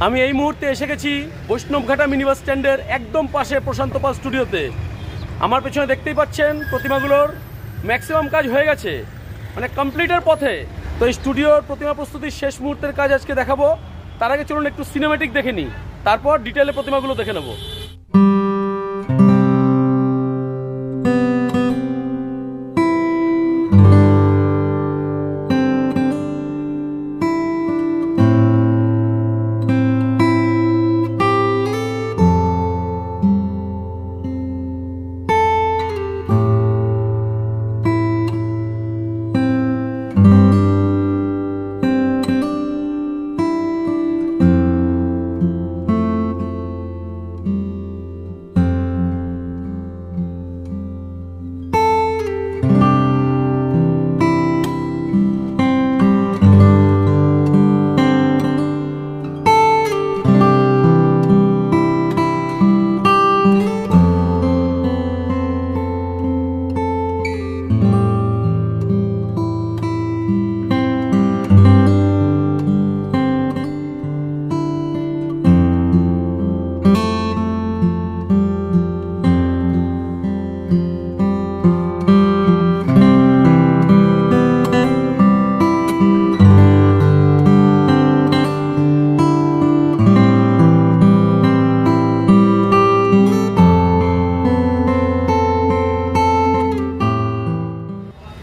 আমি এই মুহূর্তে এসে গেছি বৈষ্ণবঘাটা মিনি বাস স্ট্যান্ডের একদম পাশে প্রশান্ত পাল স্টুডিওতে। আমার পেছনে দেখতেই পাচ্ছেন প্রতিমাগুলোর ম্যাক্সিমাম কাজ হয়ে গেছে, মানে কমপ্লিটের পথে। তো এই স্টুডিওর প্রতিমা প্রস্তুতির শেষ মুহূর্তের কাজ আজকে দেখাবো। তার আগে চলুন একটু সিনেমেটিক দেখে নিই, তারপর ডিটেলে প্রতিমাগুলো দেখে নেব।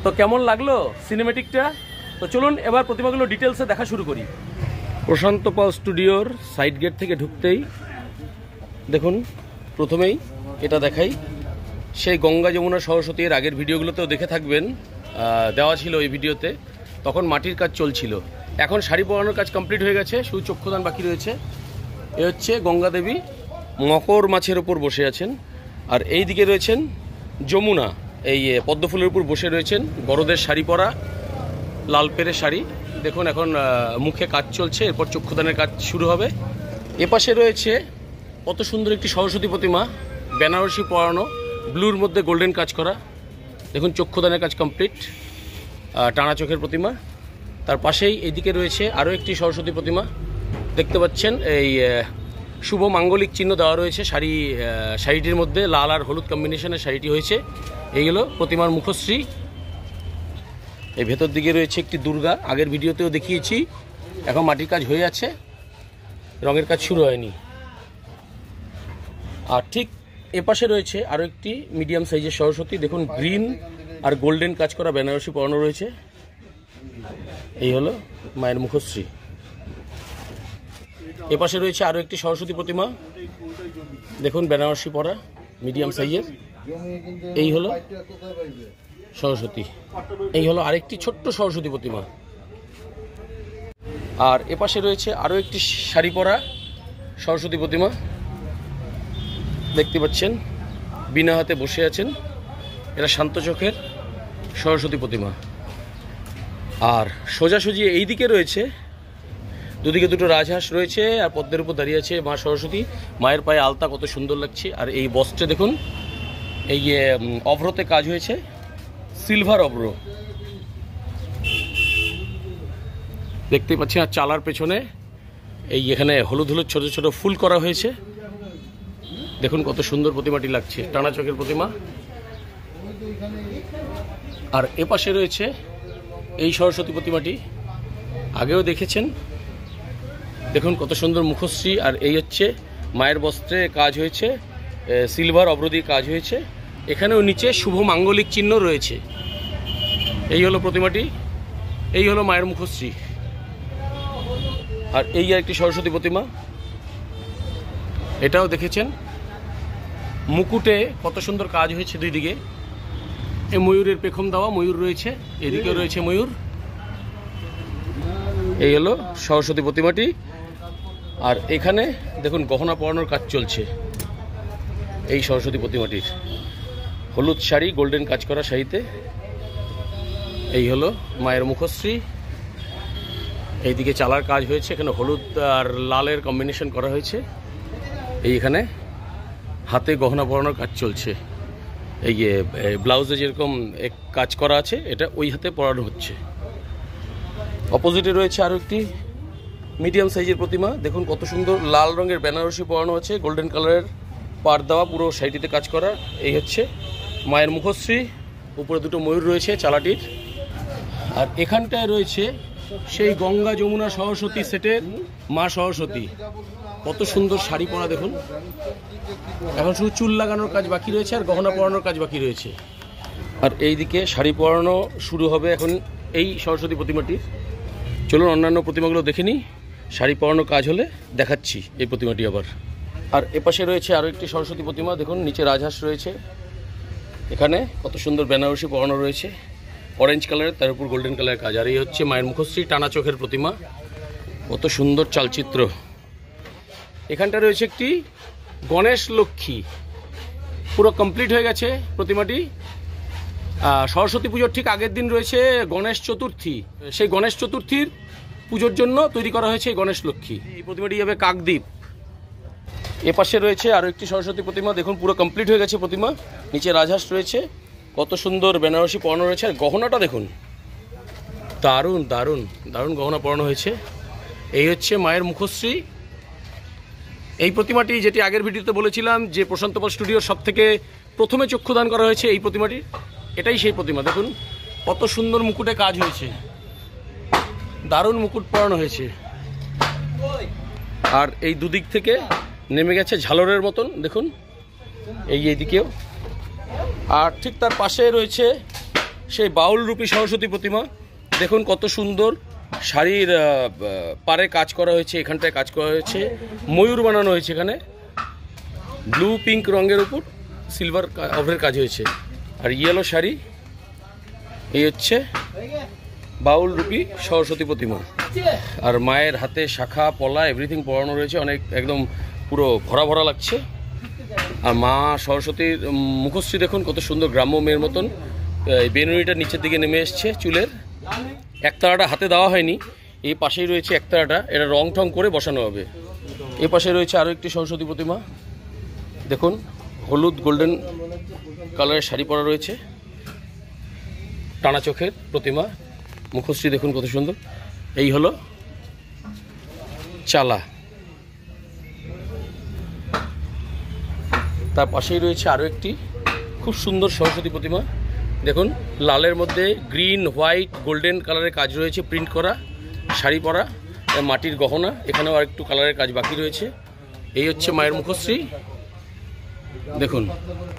তো কেমন লাগলো সিনেমেটিকটা? তো চলুন এবার প্রতিমাগুলো ডিটেলসে দেখা শুরু করি। প্রশান্ত পাল স্টুডিওর সাইড গেট থেকে ঢুকতেই দেখুন প্রথমেই এটা দেখাই, সেই গঙ্গা যমুনা সরস্বতীর আগের ভিডিওগুলোতেও দেখে থাকবেন, দেওয়া ছিল এই ভিডিওতে। তখন মাটির কাজ চলছিল, এখন শাড়ি পরানোর কাজ কমপ্লিট হয়ে গেছে, শুধু চক্ষুদান বাকি রয়েছে। এ হচ্ছে গঙ্গা দেবী মকর মাছের ওপর বসে আছেন, আর এই দিকে রয়েছেন যমুনা এই পদ্মফুলের উপর বসে রয়েছেন। বড়দের শাড়ি পরা, লাল পেরের শাড়ি। দেখুন এখন মুখে কাজ চলছে, এরপর চক্ষুদানের কাজ শুরু হবে। এপাশে রয়েছে কত সুন্দর একটি সরস্বতী প্রতিমা, বেনারসি পরানো, ব্লুর মধ্যে গোল্ডেন কাজ করা। দেখুন চক্ষুদানের কাজ কমপ্লিট, টানা চোখের প্রতিমা। তার পাশেই এইদিকে রয়েছে আরও একটি সরস্বতী প্রতিমা, দেখতে পাচ্ছেন এই শুভ মাঙ্গলিক চিহ্ন দেওয়া রয়েছে শাড়িটির মধ্যে, লাল আর হলুদ কম্বিনেশনের শাড়িটি হয়েছে। এইগুলো প্রতিমার মুখশ্রী। এই ভেতর দিকে রয়েছে একটি দুর্গা, আগের ভিডিওতেও দেখিয়েছি। এখন মাটির কাজ হয়ে আছে, রঙের কাজ শুরু হয়নি। আর ঠিক এপাশে রয়েছে আরও একটি মিডিয়াম সাইজের সরস্বতী। দেখুন গ্রিন আর গোল্ডেন কাজ করা বেনারসি পরানো রয়েছে। এই হলো মায়ের মুখশ্রী। এপাশে রয়েছে আরও একটি সরস্বতী প্রতিমা, দেখুন বেনারসি পরা, মিডিয়াম সাইজের। এই হলো সরস্বতী। এই হলো আরেকটি ছোট্ট সরস্বতী প্রতিমা। আর এপাশে রয়েছে আরও একটি শাড়ি পরা সরস্বতী প্রতিমা, দেখতে পাচ্ছেন বিনা হাতে বসে আছেন। এরা শান্ত চোখের সরস্বতী প্রতিমা। আর সোজাসুজি এই দিকে রয়েছে, দুদিকে দুটো রাজহাঁস রয়েছে, আর পদ্মের উপর দাঁড়িয়ে আছে মা সরস্বতী। মায়ের পায়ে আলতা কত সুন্দর লাগছে। আর এই বস্ত্রে দেখুন এই অভ্রতে কাজ হয়েছে, সিলভার অভ্র দেখতেই পাচ্ছেন। আর চালার পেছনে এই এখানে হলুদ হলুদ ছোট ছোট ফুল করা হয়েছে। দেখুন কত সুন্দর প্রতিমাটি লাগছে, টানা চোখের প্রতিমা। আর এপাশে রয়েছে এই সরস্বতী প্রতিমাটি, আগেও দেখেছেন। দেখুন কত সুন্দর মুখশ্রী। আর এই হচ্ছে মায়ের বস্ত্রে কাজ হয়েছে, সিলভার অভ্র দিয়ে কাজ হয়েছে। এখানেও নিচে শুভ মাঙ্গলিক চিহ্ন রয়েছে। এই হলো প্রতিমাটি, এই হলো মায়ের মুখশ্রী। আর এই একটি সরস্বতী প্রতিমা, এটাও দেখেছেন। মুকুটে কত সুন্দর কাজ হয়েছে দুই দিকে। এই ময়ূরের পেখম দেওয়া ময়ূর রয়েছে, এদিকেও রয়েছে ময়ূর। এই হলো সরস্বতী প্রতিমাটি। আর এখানে দেখুন গহনা পরানোর কাজ চলছে এই সরস্বতী প্রতিমাটির। হলুদ শাড়ি, গোল্ডেন কাজ করা শাড়িতে। এই হলো মায়ের মুখশ্রী। এইদিকে চালার কাজ হয়েছে, এখানে হলুদ আর লালের কম্বিনেশন করা হয়েছে। এইখানে হাতে গহনা পরানোর কাজ চলছে। এই ব্লাউজে যেরকম কাজ করা আছে, এটা ওই হাতে পরানো হচ্ছে। অপোজিটে রয়েছে আরও একটি মিডিয়াম সাইজের প্রতিমা। দেখুন কত সুন্দর লাল রঙের বেনারসি পরানো আছে, গোল্ডেন কালারের পাড় দেওয়া, পুরো সাইডটিতে কাজ করা। এই হচ্ছে মায়ের মুখশ্রী, উপরে দুটো ময়ূর রয়েছে চালাটির। আর এখানটায় রয়েছে সেই গঙ্গা যমুনা সরস্বতী সেটের মা সরস্বতী। কত সুন্দর শাড়ি পরা দেখুন। এখন শুধু চুল লাগানোর কাজ বাকি রয়েছে আর গহনা পরানোর কাজ বাকি রয়েছে। আর এইদিকে শাড়ি পরানো শুরু হবে এখন এই সরস্বতী প্রতিমাটির। চলুন অন্যান্য প্রতিমাগুলো দেখে নিই, শাড়ি পরানোর কাজ হলে দেখাচ্ছি এই প্রতিমাটি আবার। আর এপাশে রয়েছে আরও একটি সরস্বতী প্রতিমা। দেখুন নিচে রাজহাঁস রয়েছে, এখানে কত সুন্দর বেনারসি পরানো রয়েছে অরেঞ্জ কালারের, তার উপর গোল্ডেন কালারের কাজ। আর এই হচ্ছে মায়ের মুখশ্রী, টানা চোখের প্রতিমা, কত সুন্দর চালচিত্র। এখানটা রয়েছে একটি গণেশ লক্ষ্মী, পুরো কমপ্লিট হয়ে গেছে প্রতিমাটি। সরস্বতী পুজোর ঠিক আগের দিন রয়েছে গণেশ চতুর্থী, সেই গণেশ চতুর্থীর পুজোর জন্য তৈরি করা হয়েছে এই গণেশ লক্ষ্মী। এই প্রতিমাটি যাবে কাকদ্বীপ। এপাশে রয়েছে আরও একটি সরস্বতী প্রতিমা, দেখুন পুরো কমপ্লিট হয়ে গেছে প্রতিমা। নিচে রাজহাঁস রয়েছে, কত সুন্দর বেনারসি পরানো রয়েছে। আর গহনাটা দেখুন, দারুণ দারুণ দারুণ গহনা পরানো হয়েছে। এই হচ্ছে মায়ের মুখশ্রী। এই প্রতিমাটি যেটি আগের ভিডিওতে বলেছিলাম যে প্রশান্ত পাল স্টুডিওর সব থেকে প্রথমে চক্ষুদান করা হয়েছে এই প্রতিমাটি, এটাই সেই প্রতিমা। দেখুন কত সুন্দর মুকুটে কাজ হয়েছে, দারুণ মুকুট পরানো হয়েছে। আর এই দুদিক থেকে নেমে গেছে ঝালরের মতন, দেখুন এইদিকেও। আর ঠিক তার পাশে রয়েছে সেই বাউল রূপী সরস্বতী প্রতিমা। দেখুন কত সুন্দর শাড়ির পাড়ে কাজ করা হয়েছে, এখানটায় কাজ করা হয়েছে, ময়ূর বানানো হয়েছে, এখানে ব্লু পিঙ্ক রঙের উপর সিলভার অভ্রের কাজ হয়েছে। আর ইয়েলো শাড়ি। এই হচ্ছে বাউল রূপী সরস্বতী প্রতিমা। আর মায়ের হাতে শাখা পলা এভরিথিং পরানো রয়েছে, অনেক একদম পুরো ভরা ভরা লাগছে। আর মা সরস্বতীর মুখশ্রী দেখুন কত সুন্দর, গ্রাম্য মেয়ের মতন। বেনুনিটা নিচের দিকে নেমে এসছে চুলের। একতারাটা হাতে দেওয়া হয়নি, এই পাশেই রয়েছে একতারাটা, এটা রং ঠং করে বসানো হবে। এ পাশে রয়েছে আরও একটি সরস্বতী প্রতিমা। দেখুন হলুদ গোল্ডেন কালারের শাড়ি পরা রয়েছে, টানা চোখের প্রতিমা, মুখশ্রী দেখুন কত সুন্দর। এই হলো চালা। তার পাশেই রয়েছে আরও একটি খুব সুন্দর সরস্বতী প্রতিমা। দেখুন লালের মধ্যে গ্রিন হোয়াইট গোল্ডেন কালারের কাজ রয়েছে, প্রিন্ট করা, শাড়ি পরা, মাটির গহনা, এখানেও আর একটু কালারের কাজ বাকি রয়েছে। এই হচ্ছে মায়ের মুখশ্রী দেখুন।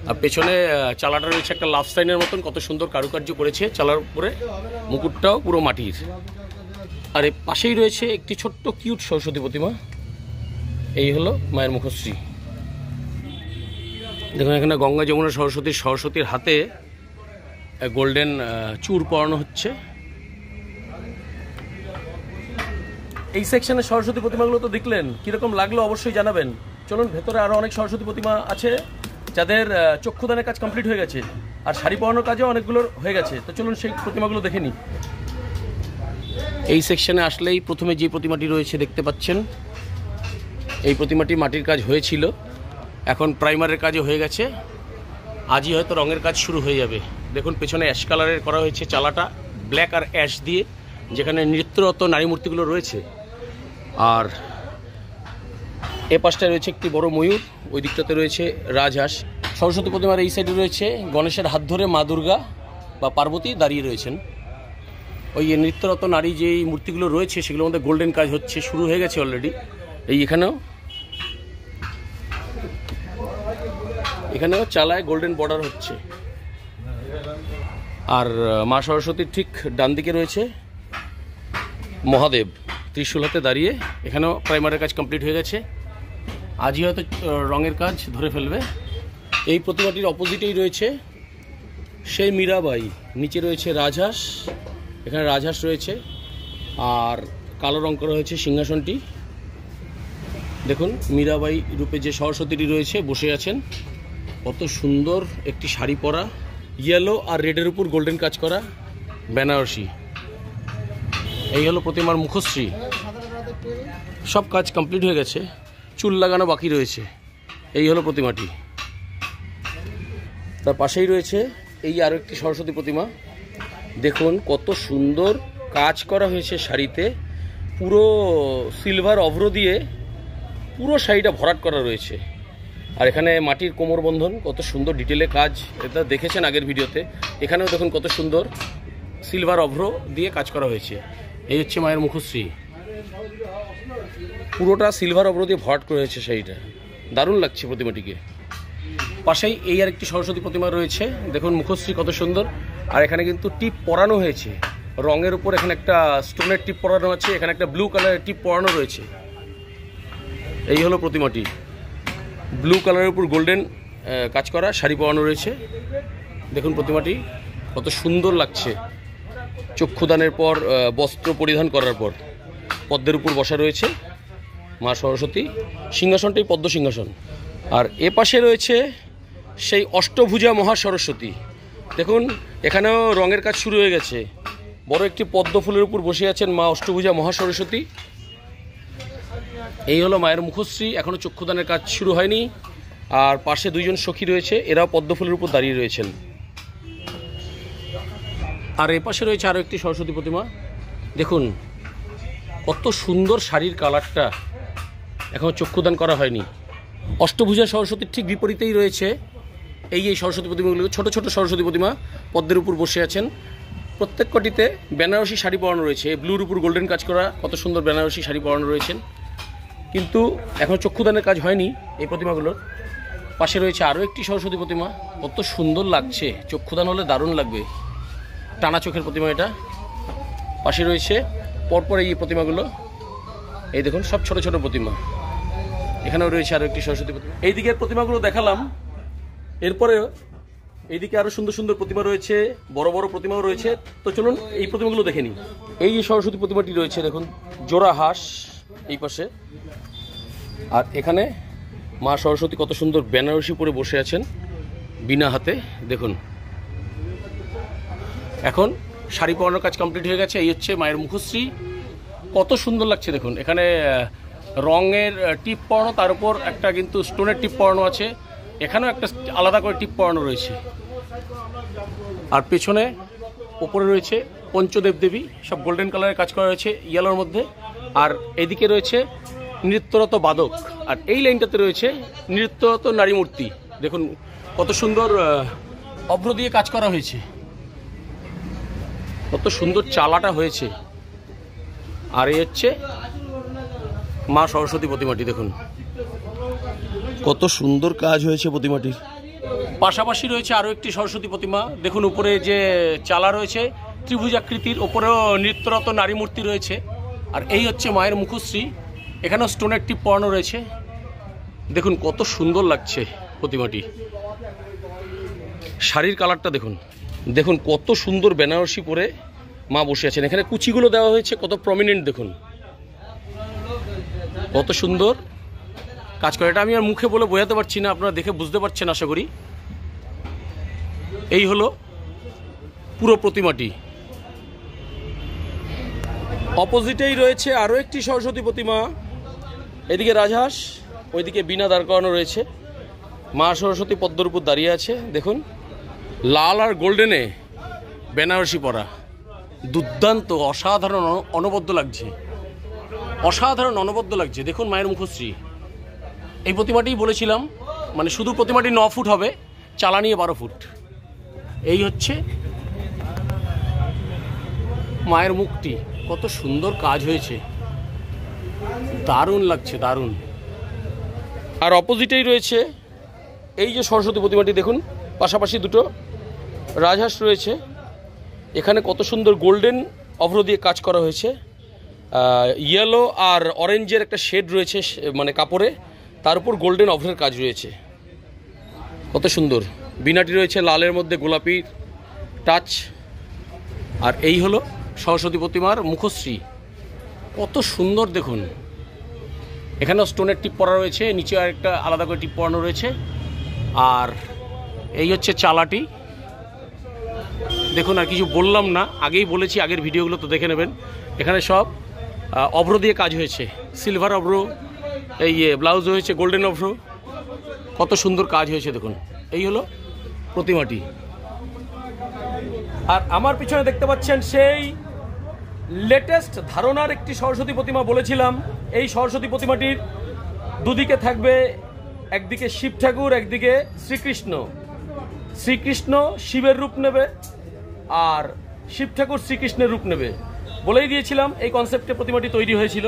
আর পেছনে চালাটা রয়েছে একটা লাভ সাইনের মতন, কত সুন্দর কারুকার্য করেছে চালার উপরে, মুকুটটাও পুরো মাটির। আর এর পাশেই রয়েছে একটি ছোট্ট কিউট সরস্বতী প্রতিমা। এই হলো মায়ের মুখশ্রী। দেখুন এখানে গঙ্গা যমুনা সরস্বতীর হাতে গোল্ডেন চূড় পরানো হচ্ছে। এই সেকশনের সরস্বতী প্রতিমাগুলো তো দেখলেন, কীরকম লাগলো অবশ্যই জানাবেন। চলুন ভেতরে আরও অনেক সরস্বতী প্রতিমা আছে যাদের চক্ষুদানের কাজ কমপ্লিট হয়ে গেছে, আর শাড়ি পরানোর কাজও অনেকগুলোর হয়ে গেছে। তো চলুন সেই প্রতিমাগুলো দেখে নিই। এই সেকশনে আসলেই প্রথমে যে প্রতিমাটি রয়েছে দেখতে পাচ্ছেন, এই প্রতিমাটি মাটির কাজ হয়েছিল, এখন প্রাইমারের কাজও হয়ে গেছে, আজই হয়তো রঙের কাজ শুরু হয়ে যাবে। দেখুন পেছনে অ্যাশ কালারের করা হয়েছে চালাটা, ব্ল্যাক আর অ্যাশ দিয়ে, যেখানে নৃত্যরত নারী মূর্তিগুলো রয়েছে। আর এ পাশটায় রয়েছে একটি বড় ময়ূর, ওই দিকটাতে রয়েছে রাজহাঁস। সরস্বতী প্রতিমার এই সাইডে রয়েছে গণেশের হাত ধরে মা দুর্গা বা পার্বতী দাঁড়িয়ে রয়েছেন। ওই নৃত্যরত নারী যেই মূর্তিগুলো রয়েছে সেগুলোর মধ্যে গোল্ডেন কাজ হচ্ছে, শুরু হয়ে গেছে অলরেডি। এখানেও চালায় গোল্ডেন বর্ডার হচ্ছে। আর মা সরস্বতীর ঠিক ডান দিকে রয়েছে মহাদেব ত্রিশূল হাতে দাঁড়িয়ে, এখানেও প্রাইমারের কাজ কমপ্লিট হয়ে গেছে, আজই হয়তো রঙের কাজ ধরে ফেলবে। এই প্রতিমাটির অপোজিটেই রয়েছে সেই মীরাবাই, নিচে রয়েছে রাজহাঁস, এখানে রাজহাঁস রয়েছে, আর কালো রং করা হয়েছে সিংহাসনটি। দেখুন মীরাবাই রূপে যে সরস্বতীটি রয়েছে বসে আছেন, কত সুন্দর একটি শাড়ি পরা, ইয়েলো আর রেডের উপর গোল্ডেন কাজ করা বেনারসি। এই হলো প্রতিমার মুখশ্রী, সব কাজ কমপ্লিট হয়ে গেছে, চুল লাগানো বাকি রয়েছে। এই হলো প্রতিমাটি। তার পাশেই রয়েছে এই আরও একটি সরস্বতী প্রতিমা। দেখুন কত সুন্দর কাজ করা হয়েছে শাড়িতে, পুরো সিলভার অভ্র দিয়ে পুরো শাড়িটা ভরাট করা রয়েছে। আর এখানে মাটির কোমর বন্ধন, কত সুন্দর ডিটেলে কাজ, এটা দেখেছেন আগের ভিডিওতে। এখানেও দেখুন কত সুন্দর সিলভার অভ্র দিয়ে কাজ করা হয়েছে। এই হচ্ছে মায়ের মুখশ্রী, পুরোটা সিলভার অভ্র দিয়ে ভরাট করা হয়েছে শাড়িটা, দারুণ লাগছে প্রতিমাটিকে। পাশেই এই আর একটি সরস্বতী প্রতিমা রয়েছে, দেখুন মুখশ্রী কত সুন্দর। আর এখানে কিন্তু টিপ পরানো হয়েছে, রঙের উপর এখানে একটা স্টোনের টিপ পরানো আছে, এখানে একটা ব্লু কালারের টিপ পরানো রয়েছে। এই হলো প্রতিমাটি, ব্লু কালারের উপর গোল্ডেন কাজ করা শাড়ি পরানো রয়েছে। দেখুন প্রতিমাটি কত সুন্দর লাগছে। চক্ষুদানের পর বস্ত্র পরিধান করার পর পদ্মের উপর বসা রয়েছে মা সরস্বতী। সিংহাসনটাই পদ্ম সিংহাসন। আর এ পাশে রয়েছে সেই অষ্টভুজা মহা সরস্বতী। দেখুন এখানেও রঙের কাজ শুরু হয়ে গেছে। বড় একটি পদ্ম ফুলের উপর বসে আছেন মা অষ্টভুজা মহা সরস্বতী। এই হলো মায়ের মুখশ্রী, এখনও চক্ষুদানের কাজ শুরু হয়নি। আর পাশে দুইজন সখী রয়েছে, এরাও পদ্ম ফুলের উপর দাঁড়িয়ে রয়েছেন। আর এ পাশে রয়েছে আরও একটি সরস্বতী প্রতিমা। দেখুন কত সুন্দর শাড়ির কালারটা, এখনও চক্ষুদান করা হয়নি। অষ্টভুজা সরস্বতীর ঠিক বিপরীতেই রয়েছে এই সরস্বতী প্রতিমাগুলো, ছোট ছোট সরস্বতী প্রতিমা পদ্মের উপর বসে আছেন। প্রত্যেক কটিতে বেনারসি শাড়ি পরানো রয়েছে, ব্লুর উপর গোল্ডেন কাজ করা কত সুন্দর বেনারসি শাড়ি পরানো রয়েছেন। কিন্তু এখন চক্ষুদানের কাজ হয়নি এই প্রতিমাগুলোর। পাশে রয়েছে আরও একটি সরস্বতী প্রতিমা, কত সুন্দর লাগছে, চক্ষুদান হলে দারুণ লাগবে, টানা চোখের প্রতিমা এটা। পাশে রয়েছে পরপর এই প্রতিমাগুলো, এই দেখুন সব ছোট ছোট প্রতিমা। এখানেও রয়েছে আরও একটি সরস্বতী প্রতিমা। এই দিকের প্রতিমাগুলো দেখালাম, এরপরে এইদিকে আরও সুন্দর সুন্দর প্রতিমা রয়েছে, বড় বড় প্রতিমাও রয়েছে। তো চলুন এই প্রতিমাগুলো দেখে নিই। এই যে সরস্বতী প্রতিমাটি রয়েছে দেখুন, জোড়া হাঁস এই পাশে। আর এখানে মা সরস্বতী কত সুন্দর বেনারসি পরে বসে আছেন বিনা হাতে। দেখুন এখন শাড়ি পরানোর কাজ কমপ্লিট হয়ে গেছে। এই হচ্ছে মায়ের মুখশ্রী, কত সুন্দর লাগছে। দেখুন এখানে রঙের টিপ পরানো, তার উপর একটা কিন্তু স্টোনের টিপ পরানো আছে, এখানেও একটা আলাদা করে টিপ পরানো রয়েছে। আর পেছনে ওপরে রয়েছে পঞ্চদেব দেবী, সব গোল্ডেন কালারের কাজ করা রয়েছে ইয়েলোর মধ্যে। আর এদিকে রয়েছে নৃত্যরত বাদক, আর এই লাইনটাতে রয়েছে নৃত্যরত নারী মূর্তি। দেখুন কত সুন্দর অভ্র দিয়ে কাজ করা হয়েছে, কত সুন্দর চালাটা হয়েছে। আর এই হচ্ছে মা সরস্বতী প্রতিমাটি, দেখুন কত সুন্দর কাজ হয়েছে প্রতিমাটির। পাশাপাশি রয়েছে আরও একটি সরস্বতী প্রতিমা, দেখুন উপরে যে চালা রয়েছে ত্রিভুজাকৃতির, ওপরেও নৃত্যরত নারী মূর্তি রয়েছে। আর এই হচ্ছে মায়ের মুখশ্রী, এখানেও স্টোনের টিপ পরানো রয়েছে। দেখুন কত সুন্দর লাগছে প্রতিমাটি, শাড়ির কালারটা দেখুন, দেখুন কত সুন্দর বেনারসি পরে মা বসে আছেন। এখানে কুচিগুলো দেওয়া হয়েছে কত প্রমিনেন্ট, দেখুন কত সুন্দর কাজ করে। এটা আমি আর মুখে বলে বোঝাতে পারছি না, আপনারা দেখে বুঝতে পারছেন আশা করি। এই হলো পুরো প্রতিমাটি। অপোজিটেই রয়েছে আরও একটি সরস্বতী প্রতিমা, এদিকে রাজহাঁস, ওইদিকে বীণা দাঁড় করানো রয়েছে। মা সরস্বতী পদ্মের উপর দাঁড়িয়ে আছে, দেখুন লাল আর গোল্ডেনে বেনারসি পরা, দুর্দান্ত অসাধারণ অনবদ্য লাগছে, অসাধারণ অনবদ্য লাগছে। দেখুন মায়ের মুখশ্রী, এই প্রতিমাটি বলেছিলাম, মানে শুধু প্রতিমাটি 9 ফুট হবে, চালা নিয়ে 12 ফুট। এই হচ্ছে মায়ের মুখটি, কত সুন্দর কাজ হয়েছে, দারুণ লাগছে, দারুণ। আর অপোজিটেই রয়েছে এই যে সরস্বতী প্রতিমাটি, দেখুন পাশাপাশি দুটো রাজহাঁস রয়েছে। এখানে কত সুন্দর গোল্ডেন অভ্র দিয়ে কাজ করা হয়েছে, ইয়েলো আর অরেঞ্জের একটা শেড রয়েছে মানে কাপড়ে, তার উপর গোল্ডেন অভ্রের কাজ রয়েছে, কত সুন্দর। বিনাটি রয়েছে লালের মধ্যে গোলাপি টাচ। আর এই হলো সরস্বতী প্রতিমার মুখশ্রী, কত সুন্দর দেখুন। এখানেও স্টোনের টিপ পরা রয়েছে, নিচে আরেকটা আলাদা করে টিপ পরানো রয়েছে। আর এই হচ্ছে চালাটি, দেখুন আর কিছু বললাম না, আগেই বলেছি, আগের ভিডিওগুলো তো দেখে নেবেন। এখানে সব অভ্র দিয়ে কাজ হয়েছে, সিলভার অভ্র, এই ব্লাউজ হয়েছে গোল্ডেন অভ্র, কত সুন্দর কাজ হয়েছে দেখুন। এই হলো প্রতিমাটি। আর আমার পিছনে দেখতে পাচ্ছেন সেই লেটেস্ট ধারণার একটি সরস্বতী প্রতিমা বলেছিলাম। এই সরস্বতী প্রতিমাটির দুদিকে থাকবে, একদিকে শিব ঠাকুর, একদিকে শ্রীকৃষ্ণ। শ্রীকৃষ্ণ শিবের রূপ নেবে আর শিব ঠাকুর শ্রীকৃষ্ণের রূপ নেবে। বলেই দিয়েছিলাম এই কনসেপ্টে প্রতিমাটি তৈরি হয়েছিল।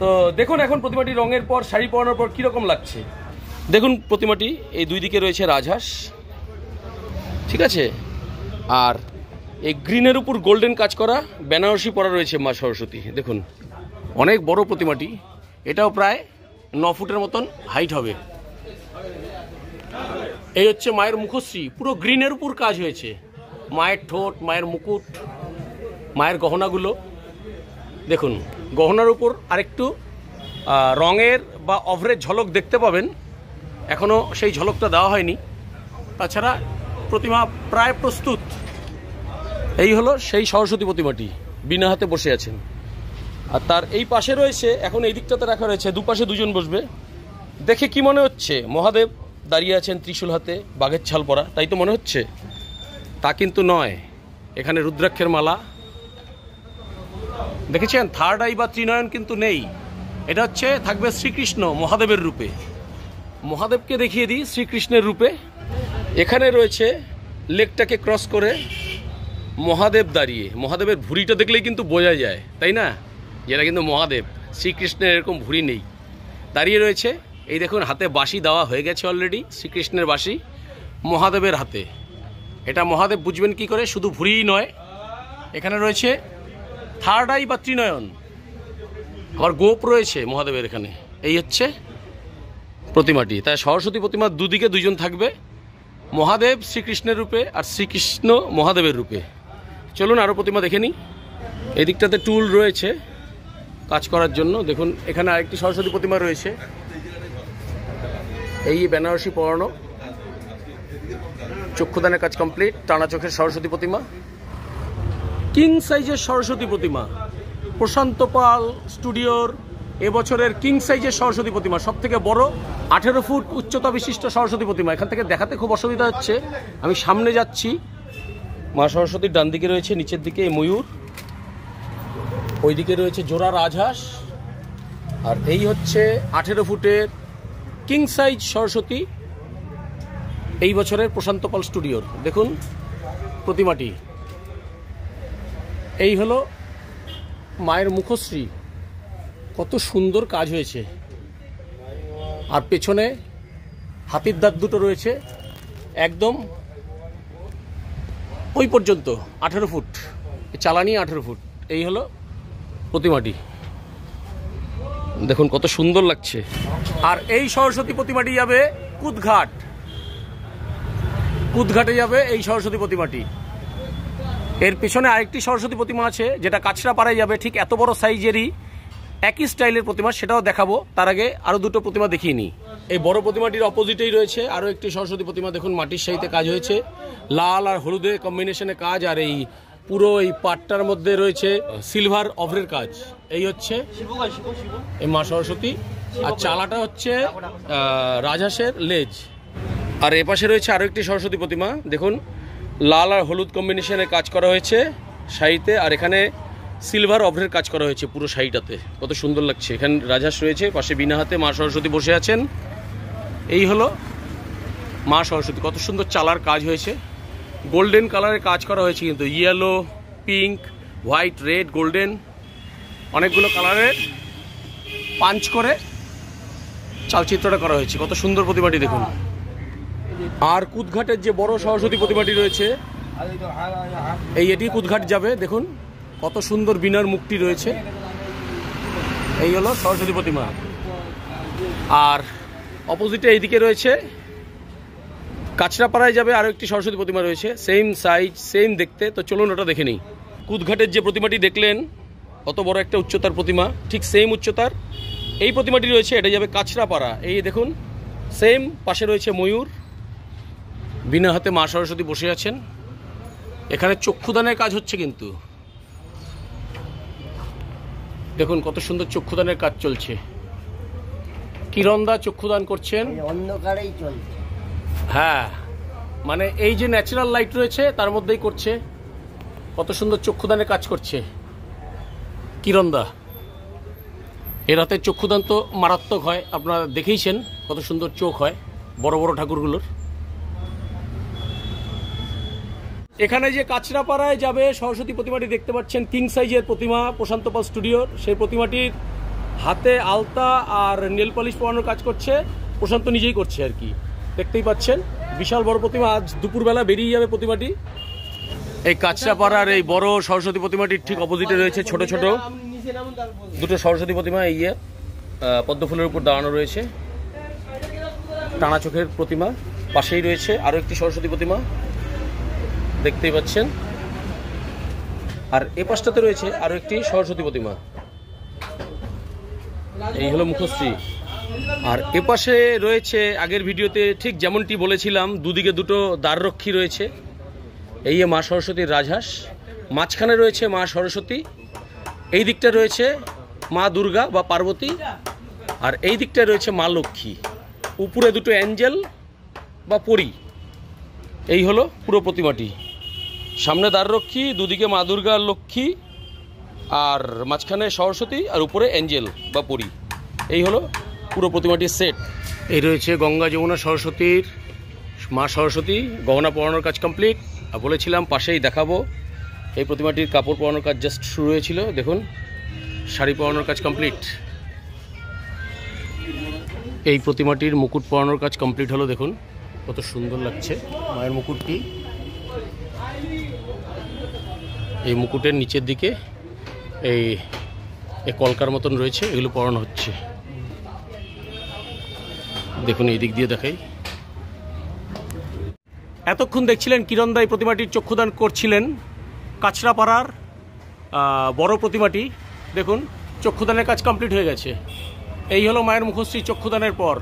তো দেখুন এখন প্রতিমাটি রঙের পর, শাড়ি পরানোর পর কীরকম লাগছে দেখুন। প্রতিমাটি এই দুই দিকে রয়েছে রাজহাঁস, ঠিক আছে, আর এই গ্রিনের উপর গোল্ডেন কাজ করা বেনারসি পরা রয়েছে মা সরস্বতী। দেখুন অনেক বড় প্রতিমাটি, এটাও প্রায় 9 ফুটের মতন হাইট হবে। এই হচ্ছে মায়ের মুখশ্রী, পুরো গ্রিনের উপর কাজ হয়েছে। মায়ের ঠোঁট, মায়ের মুকুট, মায়ের গহনাগুলো দেখুন। গহনার উপর আরেকটু রঙের বা অভ্রের ঝলক দেখতে পাবেন, এখনও সেই ঝলকটা দেওয়া হয়নি। তাছাড়া প্রতিমা প্রায় প্রস্তুত। এই হলো সেই সরস্বতী প্রতিমাটি, বিনা হাতে বসে আছেন। আর তার এই পাশে রয়েছে, এখন এই দিকটাতে রাখা রয়েছে, দুপাশে দুজন বসবে। দেখে কি মনে হচ্ছে? মহাদেব দাঁড়িয়ে আছেন ত্রিশূল হাতে, বাঘের ছাল পরা, তাই তো মনে হচ্ছে? তা কিন্তু নয়, এখানে রুদ্রাক্ষের মালা দেখেছেন। থার্ড আই বা ত্রিনয়ন কিন্তু নেই। এটা হচ্ছে থাকবে শ্রীকৃষ্ণ মহাদেবের রূপে। মহাদেবকে দেখিয়ে দিই শ্রীকৃষ্ণের রূপে। এখানে রয়েছে লেকটাকে ক্রস করে মহাদেব দাঁড়িয়ে। মহাদেবের ভুঁড়িটা দেখলেই কিন্তু বোঝা যায়, তাই না, যেটা কিন্তু মহাদেব। শ্রীকৃষ্ণের এরকম ভুঁড়ি নেই, দাঁড়িয়ে রয়েছে। এই দেখুন হাতে বাঁশি দেওয়া হয়ে গেছে অলরেডি, শ্রীকৃষ্ণের বাঁশি মহাদেবের হাতে। এটা মহাদেব বুঝবেন কি করে? শুধু ভুঁড়িই নয়, এখানে রয়েছে থার্ড আই বা ত্রিনয়ন, আবার গোপ রয়েছে মহাদেবের এখানে। এই হচ্ছে প্রতিমাটি। তাই সরস্বতী প্রতিমার দুদিকে দুজন থাকবে, মহাদেব শ্রীকৃষ্ণের রূপে আর শ্রীকৃষ্ণ মহাদেবের রূপে। চলুন আরও প্রতিমা দেখে নিই। এই দিকটাতে টুল রয়েছে কাজ করার জন্য। দেখুন এখানে আরেকটি সরস্বতী প্রতিমা রয়েছে, এই বেনারসি পরানো, চক্ষুদানের কাজ কমপ্লিট, টানা চোখের সরস্বতী প্রতিমা, কিং সাইজের সরস্বতী প্রতিমা। প্রশান্ত পাল স্টুডিওর এবছরের কিং সাইজের সরস্বতী প্রতিমা, সব থেকে বড় 18 ফুট উচ্চতা বিশিষ্ট সরস্বতী প্রতিমা। এখান থেকে দেখাতে খুব অসুবিধা হচ্ছে, আমি সামনে যাচ্ছি। মা সরস্বতীর ডান দিকে রয়েছে নিচের দিকে ময়ূর, ওই দিকে রয়েছে জোড়া রাজহাঁস, আর এই হচ্ছে 18 ফুটের কিং সাইজ সরস্বতী এই বছরের প্রশান্ত পাল স্টুডিওর। দেখুন প্রতিমাটি, এই হলো মায়ের মুখশ্রী, কত সুন্দর কাজ হয়েছে। আর পেছনে হাতির দাঁত দুটো রয়েছে একদম ওই পর্যন্ত, 18 ফুট চালানি, 18 ফুট। এই হলো প্রতিমাটি, দেখুন কত সুন্দর লাগছে। আর এই সরস্বতী প্রতিমাটি যাবে কুদঘাট, কুদঘাটে যাবে এই সরস্বতী প্রতিমাটি। এর পিছনে আরেকটি সরস্বতী প্রতিমা আছে যেটা কাছড়াপাড়ায় যাবে, ঠিক এত বড় সাইজেরই একই স্টাইলের প্রতিমা, সেটাও দেখাবো। তার আগে আরও দুটো প্রতিমা দেখিয়ে নিই। এই বড় প্রতিমাটির অপোজিটেই রয়েছে আরও একটি সরস্বতী প্রতিমা। দেখুন মাটির শাড়িতে কাজ হয়েছে, লাল আর হলুদের কম্বিনেশনে কাজ, আর এই পুরো এই পাটটার মধ্যে রয়েছে সিলভার অভ্রের কাজ। এই হচ্ছে এই মা সরস্বতী, আর চালাটা হচ্ছে রাজহাঁসের লেজ। আর এপাশে রয়েছে আরও একটি সরস্বতী প্রতিমা, দেখুন লাল আর হলুদ কম্বিনেশনে কাজ করা হয়েছে শাড়িতে, আর এখানে সিলভার অভ্রের কাজ করা হয়েছে পুরো শাড়িটাতে, কত সুন্দর লাগছে। এখানে রাজহাঁস রয়েছে, পাশে বিনা হাতে মা সরস্বতী বসে আছেন। এই হলো মা সরস্বতী, কত সুন্দর চালার কাজ হয়েছে, গোল্ডেন কালারের কাজ করা হয়েছে, কিন্তু yellow, pink, white, red, golden, অনেকগুলো কালারের পাঞ্চ করে চালচিত্রটা করা হয়েছে। কত সুন্দর প্রতিমাটি দেখুন। আর কুদঘাটের যে বড় সরস্বতী প্রতিমাটি রয়েছে, এটি কুদঘাট যাবে। দেখুন কত সুন্দর বিনার মুখটি রয়েছে। এই হলো সরস্বতী প্রতিমা। আর অপোজিটে এইদিকে রয়েছে কাছড়াপাড়ায় যাবে আরও একটি সরস্বতী প্রতিমা রয়েছে, সেম সাইজ সেম দেখতে। তো চলুন ওটা দেখে নিই। কুদঘাটের যে প্রতিমাটি দেখলেন, অত বড় একটা উচ্চতার প্রতিমা, ঠিক সেম উচ্চতার এই প্রতিমাটি রয়েছে, এটা যাবে কাছড়াপাড়া। এই দেখুন সেম, পাশে রয়েছে ময়ূর, বিনা হাতে মা সরস্বতী বসে আছেন। এখানে চক্ষুদানের কাজ হচ্ছে, কিন্তু দেখুন কত সুন্দর চক্ষুদানের কাজ চলছে। কিরণদা চক্ষুদান করছেন, অন্ধকারেই চলছে। হ্যাঁ, মানে এই যে ন্যাচারাল লাইট রয়েছে তার মধ্যেই করছে, কত সুন্দর চক্ষুদানের কাজ করছে। কিরণদা, এর হাতের চক্ষুদান তো মারাত্মক হয়, আপনারা দেখেইছেন কত সুন্দর চোখ হয় বড় বড় ঠাকুরগুলোর। এখানে যে কাঁচরাপাড়ায় যাবে সরস্বতী প্রতিমাটি দেখতে পাচ্ছেন, কিং সাইজের প্রতিমা প্রশান্ত পাল স্টুডিওর। সেই প্রতিমাটির হাতে আলতা আর নেল পলিশ পরানোর কাজ করছে প্রশান্ত, নিজেই করছে আর কি, দেখতেই পাচ্ছেন। বিশাল বড় প্রতিমা, আজ দুপুরবেলা বেরিয়ে যাবে প্রতিমাটি। এই কাঁচরাপাড়ার এই বড় সরস্বতী প্রতিমাটির ঠিক অপোজিটে রয়েছে ছোট ছোট দুটো সরস্বতী প্রতিমা। এই পদ্ম ফুলের উপর দাঁড়ানো রয়েছে, টানা চোখের প্রতিমা। পাশেই রয়েছে আরও একটি সরস্বতী প্রতিমা, দেখতেই পাচ্ছেন। আর এ পাশটাতে রয়েছে আরও একটি সরস্বতী প্রতিমা। এই হলো মুখশ্রী। আর এ পাশে রয়েছে আগের ভিডিওতে ঠিক যেমনটি বলেছিলাম, দুদিকে দুটো দ্বাররক্ষী রয়েছে। এই মা সরস্বতীর রাজহাঁস, মাঝখানে রয়েছে মা সরস্বতী, এই দিকটা রয়েছে মা দুর্গা বা পার্বতী, আর এই দিকটা রয়েছে মা লক্ষ্মী। উপরে দুটো অ্যাঞ্জেল বা পরী। এই হলো পুরো প্রতিমাটি। সামনে দ্বাররক্ষী, দুদিকে মা দুর্গা লক্ষ্মী, আর মাঝখানে সরস্বতী, আর উপরে অ্যাঞ্জেল বা পরী। এই হলো পুরো প্রতিমাটির সেট। এই রয়েছে গঙ্গা যমুনা সরস্বতীর মা সরস্বতী, গহনা পরানোর কাজ কমপ্লিট। আর বলেছিলাম পাশেই দেখাবো, এই প্রতিমাটির কাপড় পরানোর কাজ জাস্ট শুরু হয়েছিল, দেখুন শাড়ি পরানোর কাজ কমপ্লিট। এই প্রতিমাটির মুকুট পরানোর কাজ কমপ্লিট হলো, দেখুন কত সুন্দর লাগছে মায়ের মুকুটটি। এই মুকুটের নিচের দিকে এই কলকার মতন রয়েছে, এগুলো পরানো হচ্ছে। দেখুন এই দিক দিয়ে দেখাই। এতক্ষণ দেখছিলেন কিরণদা এই প্রতিমাটির চক্ষুদান করছিলেন। কাঁচরাপাড়ার বড় প্রতিমাটি দেখুন, চক্ষুদানের কাজ কমপ্লিট হয়ে গেছে। এই হলো মায়ের মুখশ্রী চক্ষুদানের পর।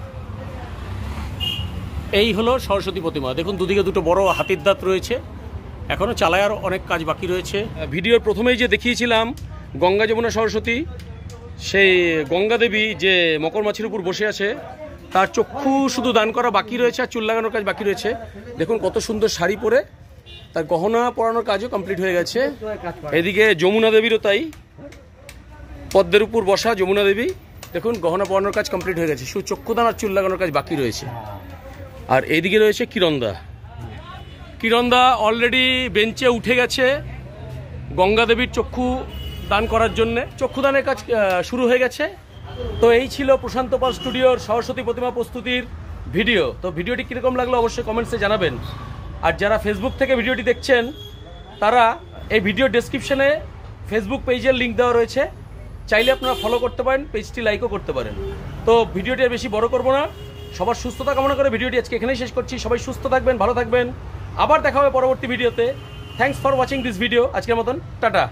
এই হলো সরস্বতী প্রতিমা, দেখুন দুদিকে দুটো বড় হাতির দাঁত রয়েছে, এখনও চালায়ার অনেক কাজ বাকি রয়েছে। ভিডিওর প্রথমেই যে দেখিয়েছিলাম গঙ্গা যমুনা সরস্বতী, সেই গঙ্গা দেবী যে মকর মাছির উপর বসে আছে, তার চক্ষু শুধু দান করা বাকি রয়েছে, আর চুল লাগানোর কাজ বাকি রয়েছে। দেখুন কত সুন্দর শাড়ি পরে, তার গহনা পরানোর কাজও কমপ্লিট হয়ে গেছে। এদিকে যমুনা দেবীরও তাই, পদ্মের উপর বসা যমুনা দেবী, দেখুন গহনা পরানোর কাজ কমপ্লিট হয়ে গেছে, শুধু চক্ষুদান আর চুল লাগানোর কাজ বাকি রয়েছে। আর এইদিকে রয়েছে কিরণদা। কিরণদা অলরেডি বেঞ্চে উঠে গেছে গঙ্গা দেবীর চক্ষু দান করার জন্যে, চক্ষুদানের কাজ শুরু হয়ে গেছে। তো এই ছিল প্রশান্ত পাল স্টুডিওর সরস্বতী প্রতিমা প্রস্তুতির ভিডিও। তো ভিডিওটি কীরকম লাগলো অবশ্যই কমেন্টসে জানাবেন। আর যারা ফেসবুক থেকে ভিডিওটি দেখছেন, তারা এই ভিডিও ডেসক্রিপশনে ফেসবুক পেজের লিঙ্ক দেওয়া রয়েছে, চাইলে আপনারা ফলো করতে পারেন, পেজটি লাইকও করতে পারেন। তো ভিডিওটি আর বেশি বড় করব না, সবার সুস্থতা কামনা করে ভিডিওটি আজকে এখানেই শেষ করছি। সবাই সুস্থ থাকবেন, ভালো থাকবেন, আবার দেখা হবে পরবর্তী ভিডিওতে। Thanks for watching this video. আজকের মতন টাটা।